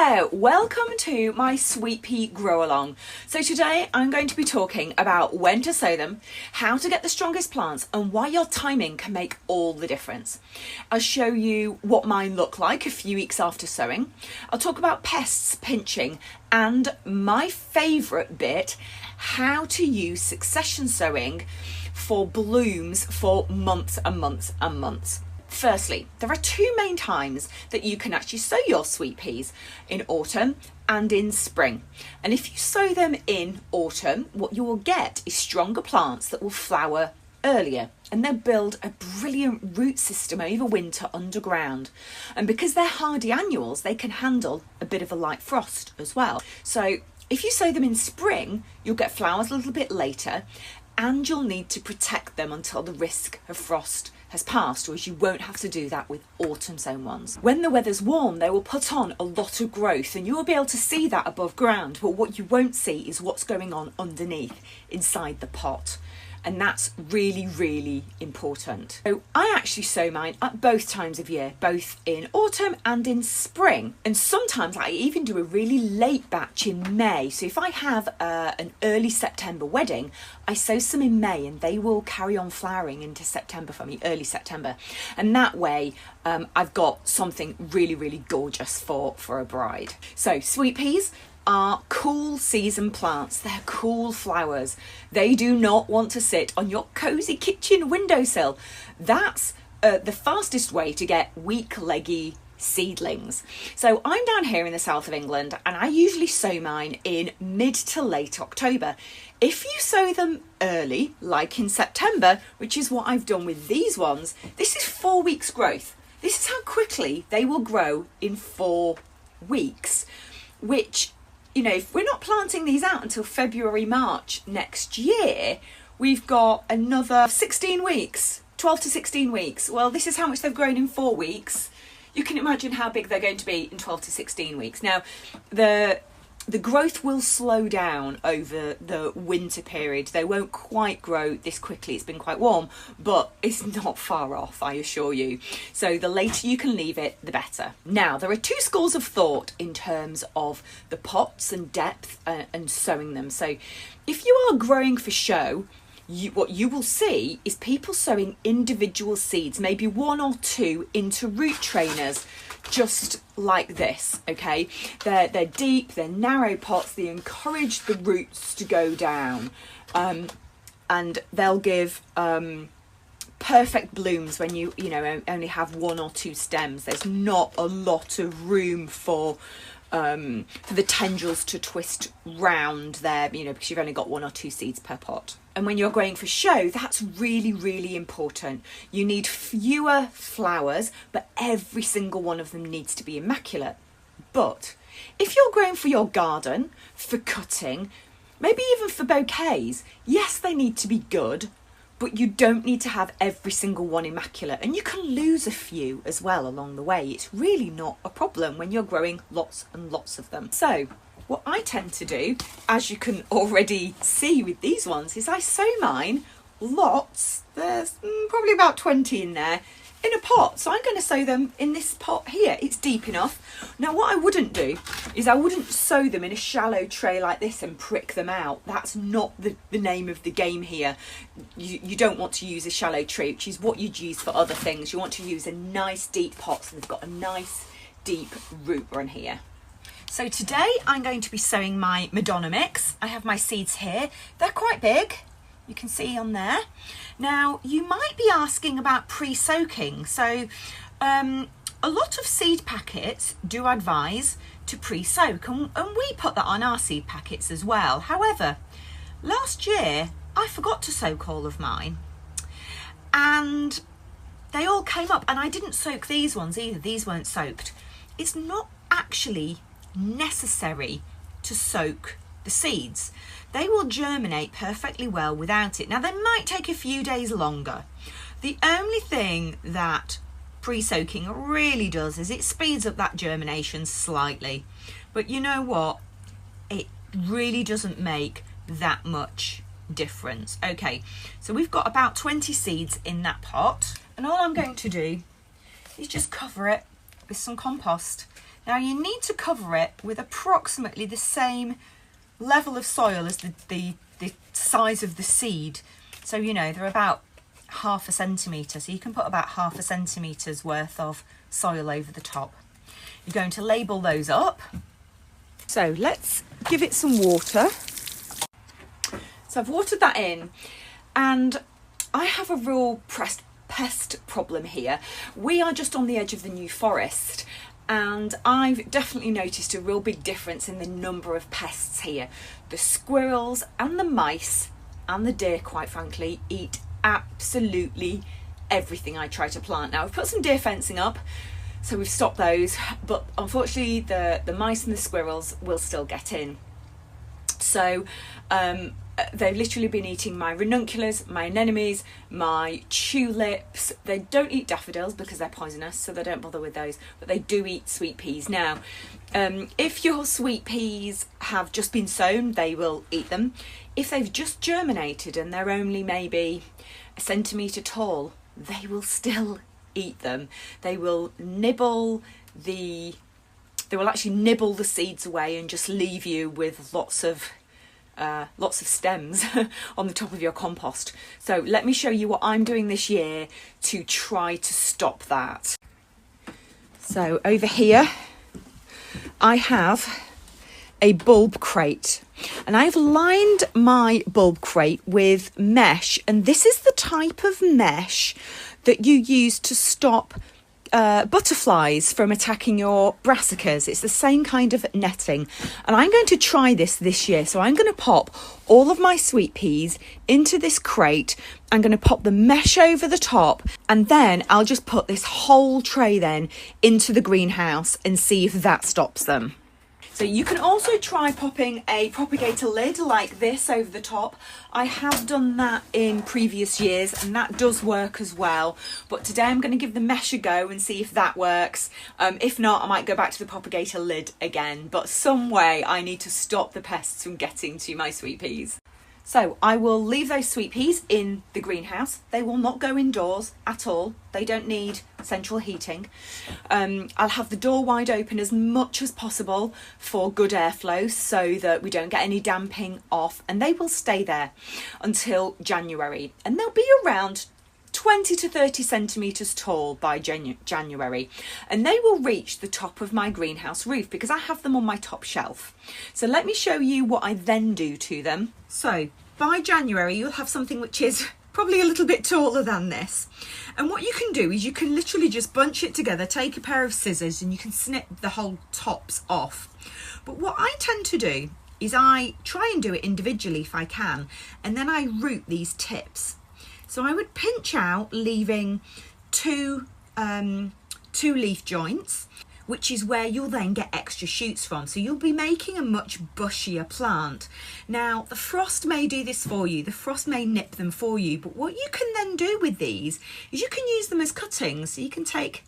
there, welcome to my Sweet Pea Grow-Along. So today I'm going to be talking about when to sow them, how to get the strongest plants and why your timing can make all the difference. I'll show you what mine look like a few weeks after sowing. I'll talk about pests, pinching and my favourite bit, how to use succession sowing for blooms for months and months and months. Firstly, there are two main times that you can actually sow your sweet peas, in autumn and in spring. And if you sow them in autumn, what you will get is stronger plants that will flower earlier and they'll build a brilliant root system over winter underground. And because they're hardy annuals, they can handle a bit of a light frost as well. So if you sow them in spring, you'll get flowers a little bit later and you'll need to protect them until the risk of frost has passed, whereas you won't have to do that with autumn sown ones. When the weather's warm, they will put on a lot of growth and you will be able to see that above ground, but what you won't see is what's going on underneath inside the pot. And that's really, really important. So I actually sow mine at both times of year, both in autumn and in spring. And sometimes I even do a really late batch in May. So if I have an early September wedding, I sow some in May and they will carry on flowering into September for me, early September. And that way I've got something really, really gorgeous for a bride. So sweet peas are cool season plants. They're cool flowers. They do not want to sit on your cozy kitchen windowsill. That's the fastest way to get weak leggy seedlings. So I'm down here in the south of England and I usually sow mine in mid to late October. If you sow them early, like in September, which is what I've done with these ones, this is 4 weeks growth. This is how quickly they will grow in 4 weeks, which, you know, if we're not planting these out until February, March next year, we've got another 16 weeks, 12 to 16 weeks. Well, this is how much they've grown in 4 weeks. You can imagine how big they're going to be in 12 to 16 weeks. Now, the growth will slow down over the winter period. They won't quite grow this quickly. It's been quite warm, but it's not far off, I assure you. So the later you can leave it, the better. Now, there are two schools of thought in terms of the pots and depth and sowing them. So if you are growing for show, what you will see is people sowing individual seeds, maybe 1 or 2 into root trainers, just like this, okay? They're deep, they're narrow pots, they encourage the roots to go down, and they'll give perfect blooms when you only have 1 or 2 stems. There's not a lot of room for the tendrils to twist round there, because you've only got 1 or 2 seeds per pot. And when you're growing for show, that's really, really important. You need fewer flowers, but every single one of them needs to be immaculate. But if you're growing for your garden, for cutting, maybe even for bouquets, yes, they need to be good, but you don't need to have every single one immaculate. And you can lose a few as well along the way. It's really not a problem when you're growing lots and lots of them. So what I tend to do, as you can already see with these ones, is I sow mine lots. There's probably about 20 in there, in a pot. So I'm going to sow them in this pot here. It's deep enough. Now what I wouldn't do is I wouldn't sow them in a shallow tray like this and prick them out. That's not the name of the game here. You don't want to use a shallow tray, which is what you'd use for other things. You want to use a nice deep pot so they've got a nice deep root run here. So today I'm going to be sowing my Madonna mix. I have my seeds here. They're quite big. You can see on there. Now, you might be asking about pre-soaking. So a lot of seed packets do advise to pre-soak, and we put that on our seed packets as well. However, last year I forgot to soak all of mine and they all came up, and I didn't soak these ones either. These weren't soaked. It's not actually necessary to soak the seeds. They will germinate perfectly well without it. Now, they might take a few days longer. The only thing that pre-soaking really does is it speeds up that germination slightly. But you know what? It really doesn't make that much difference. Okay, so we've got about 20 seeds in that pot, and all I'm going to do is just cover it with some compost. Now you need to cover it with approximately the same level of soil as the size of the seed. So, you know, they're about 1/2 centimetre, so you can put about 1/2 centimetre's worth of soil over the top. You're going to label those up. So let's give it some water. So I've watered that in, and I have a real pest problem here. We are just on the edge of the New Forest, and I've definitely noticed a real big difference in the number of pests here. The squirrels and the mice and the deer, quite frankly, eat absolutely everything I try to plant. Now, we've put some deer fencing up, so we've stopped those, but unfortunately the mice and the squirrels will still get in. So they've literally been eating my ranunculus, my anemones, my tulips. They don't eat daffodils because they're poisonous, so they don't bother with those, but they do eat sweet peas. Now, if your sweet peas have just been sown, they will eat them. If they've just germinated and they're only maybe 1 centimetre tall, they will still eat them. They will actually nibble the seeds away and just leave you with lots of stems on the top of your compost. So let me show you what I'm doing this year to try to stop that. So over here I have a bulb crate, and I've lined my bulb crate with mesh, and this is the type of mesh that you use to stop butterflies from attacking your brassicas. It's the same kind of netting, and I'm going to try this year. So I'm going to pop all of my sweet peas into this crate. I'm going to pop the mesh over the top, and then I'll just put this whole tray then into the greenhouse and see if that stops them. So you can also try popping a propagator lid like this over the top. I have done that in previous years, and that does work as well. But today I'm going to give the mesh a go and see if that works. If not, I might go back to the propagator lid again. But some way I need to stop the pests from getting to my sweet peas. So I will leave those sweet peas in the greenhouse. They will not go indoors at all. They don't need central heating. I'll have the door wide open as much as possible for good airflow so that we don't get any damping off, and they will stay there until January, and they'll be around 20 to 30 centimetres tall by January, and they will reach the top of my greenhouse roof because I have them on my top shelf. So let me show you what I then do to them. So by January you'll have something which is probably a little bit taller than this, and what you can do is you can literally just bunch it together, take a pair of scissors, and you can snip the whole tops off. But what I tend to do is I try and do it individually if I can, and then I root these tips. So I would pinch out, leaving two leaf joints, which is where you'll then get extra shoots from. So you'll be making a much bushier plant. Now, the frost may do this for you. The frost may nip them for you. But what you can then do with these is you can use them as cuttings. So you can take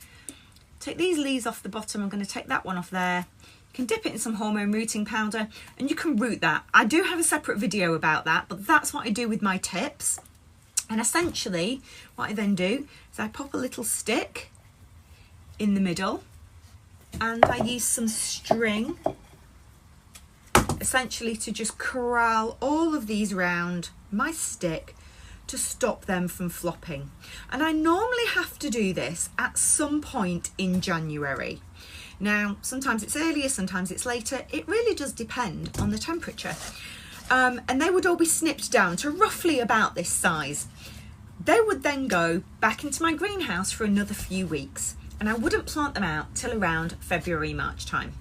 these leaves off the bottom. I'm going to take that one off there. You can dip it in some hormone rooting powder and you can root that. I do have a separate video about that, but that's what I do with my tips. And essentially what I then do is I pop a little stick in the middle, and I use some string essentially to just corral all of these round my stick to stop them from flopping. And I normally have to do this at some point in January. Now, sometimes it's earlier, sometimes it's later. It really does depend on the temperature. And they would all be snipped down to roughly about this size. They would then go back into my greenhouse for another few weeks, and I wouldn't plant them out till around February, March time.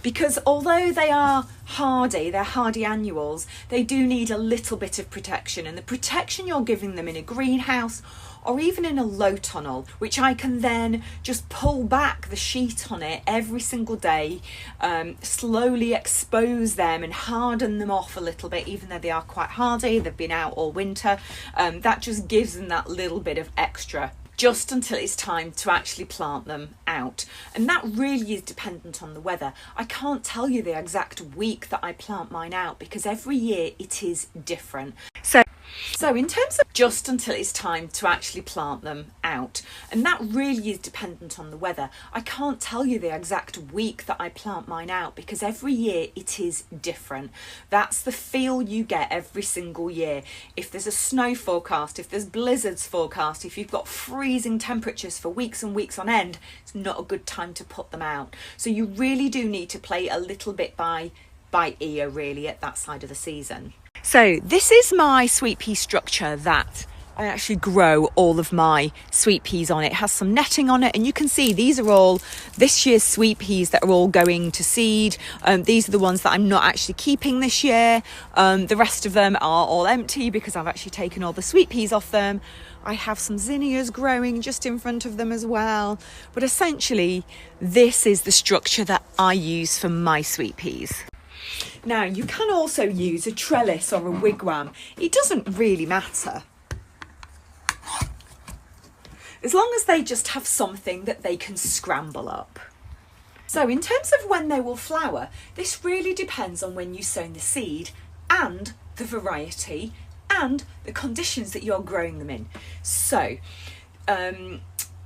Because although they are hardy, they're hardy annuals, they do need a little bit of protection, and the protection you're giving them in a greenhouse or even in a low tunnel, which I can then just pull back the sheet on it every single day, slowly expose them and harden them off a little bit, even though they are quite hardy, they've been out all winter. That just gives them that little bit of extra just until it's time to actually plant them out. And that really is dependent on the weather. I can't tell you the exact week that I plant mine out because every year it is different. So in terms of just until it's time to actually plant them out, and that really is dependent on the weather. I can't tell you the exact week that I plant mine out because every year it is different. That's the feel you get every single year. If there's a snow forecast, if there's blizzards forecast, if you've got freezing temperatures for weeks and weeks on end, it's not a good time to put them out. So you really do need to play a little bit by ear really at that side of the season. So this is my sweet pea structure that I actually grow all of my sweet peas on. It has some netting on it, and you can see these are all this year's sweet peas that are all going to seed. These are the ones that I'm not actually keeping this year. The rest of them are all empty because I've actually taken all the sweet peas off them. I have some zinnias growing just in front of them as well. But essentially, this is the structure that I use for my sweet peas. Now, you can also use a trellis or a wigwam. It doesn't really matter, as long as they just have something that they can scramble up. So in terms of when they will flower, this really depends on when you sown the seed and the variety and the conditions that you're growing them in. So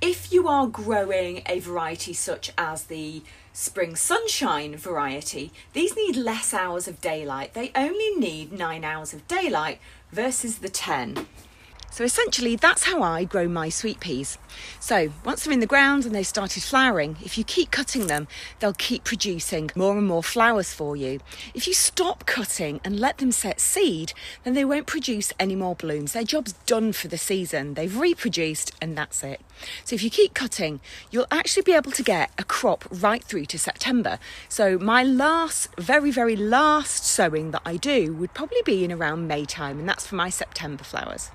if you are growing a variety such as the spring sunshine variety, these need less hours of daylight. They only need 9 hours of daylight versus the 10. So essentially that's how I grow my sweet peas. So once they're in the ground and they've started flowering, if you keep cutting them, they'll keep producing more and more flowers for you. If you stop cutting and let them set seed, then they won't produce any more blooms. Their job's done for the season. They've reproduced and that's it. So if you keep cutting, you'll actually be able to get a crop right through to September. So my very, very last sowing that I do would probably be in around May time, and that's for my September flowers.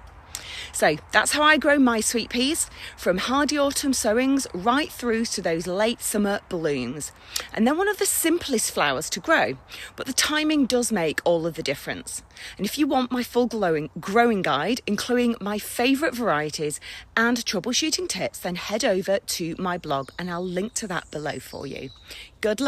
So that's how I grow my sweet peas, from hardy autumn sowings right through to those late summer blooms. And they're one of the simplest flowers to grow, but the timing does make all of the difference. And if you want my full growing guide, including my favourite varieties and troubleshooting tips, then head over to my blog and I'll link to that below for you. Good luck.